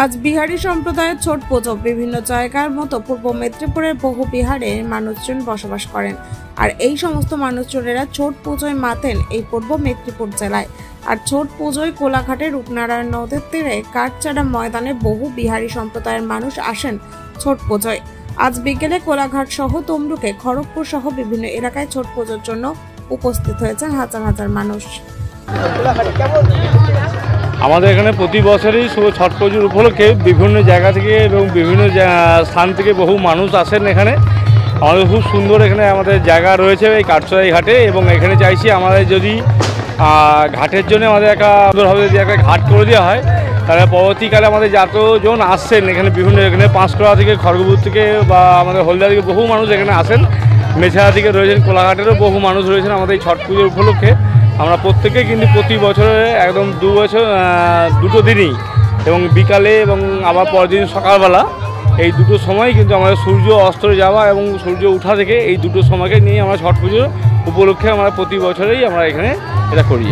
আজ বিহারি সম্প্রদায়ের ছট পুজো। বিভিন্ন জায়গার মতো পূর্ব মেদিনীপুরের বহু বিহারে মানুষজন বসবাস করেন, আর এই সমস্ত মানুষজনেরা ছট পুজোয় মাতেন এই পূর্ব মেদিনীপুর জেলায়। আর ছট পুজোয় কোলাঘাটের রূপনারায়ণ নদের তীরে কাঠচাড়া ময়দানে বহু বিহারি সম্প্রদায়ের মানুষ আসেন ছট পুজোয়। আজ বিকেলে কোলাঘাট সহ তমলুকে, খড়গপুর সহ বিভিন্ন এলাকায় ছট পুজোর জন্য উপস্থিত হয়েছেন হাজার হাজার মানুষ। আমাদের এখানে প্রতি বছরই ছট পুজোর উপলক্ষে বিভিন্ন জায়গা থেকে এবং বিভিন্ন স্থান থেকে বহু মানুষ আসেন এখানে। আমাদের খুব সুন্দর এখানে আমাদের জায়গা রয়েছে এই কাঠচড়াই ঘাটে, এবং এখানে চাইছি আমাদের যদি ঘাটের জন্য আমাদের একটা সুন্দরভাবে যদি একটা ঘাট করে দেওয়া হয়, তাহলে পরবর্তীকালে আমাদের যতজন আসছেন এখানে বিভিন্ন এখানে পাঁশকুড়া থেকে, খড়গপুর থেকে বা আমাদের হলদিয়া থেকে বহু মানুষ এখানে আসেন, মেছাড়া থেকে রয়েছেন, কোলাঘাটেরও বহু মানুষ রয়েছেন। আমাদের এই ছট পুজোর উপলক্ষে আমরা প্রত্যেকে কিন্তু প্রতি বছরে একদম দুটো দিনই, এবং বিকালে এবং আবার পরের দিন সকালবেলা, এই দুটো সময় কিন্তু আমাদের সূর্য অস্ত যাওয়া এবং সূর্য ওঠা থেকে এই দুটো সময়কে নিয়ে আমরা ছট পুজোর উপলক্ষে আমরা প্রতি বছরেই আমরা এখানে এটা করি।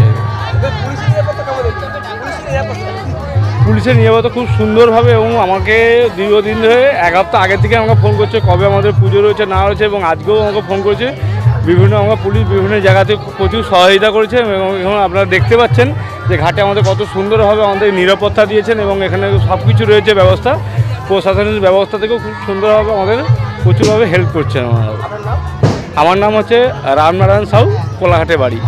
পুলিশের নিরাপত্তা খুব সুন্দরভাবে, এবং আমাকে দীর্ঘদিন ধরে এক সপ্তাহ আগের থেকে আমাকে ফোন করছে কবে আমাদের পুজো রয়েছে না রয়েছে, এবং আজকেও আমাকে ফোন করেছে। আমরা পুলিশ বিভিন্ন জায়গাতে প্রচুর সহযোগিতা করেছে, এবং এখন আপনারা দেখতে পাচ্ছেন যে ঘাটে আমাদের কত সুন্দরভাবে আমাদের নিরাপত্তা দিয়েছেন, এবং এখানে সব কিছু রয়েছে ব্যবস্থা। প্রশাসনের ব্যবস্থা থেকেও খুব সুন্দরভাবে আমাদের প্রচুরভাবে হেল্প করছেন। আমার নাম হচ্ছে রামনারায়ণ সাউ, কোলাঘাটে বাড়ি।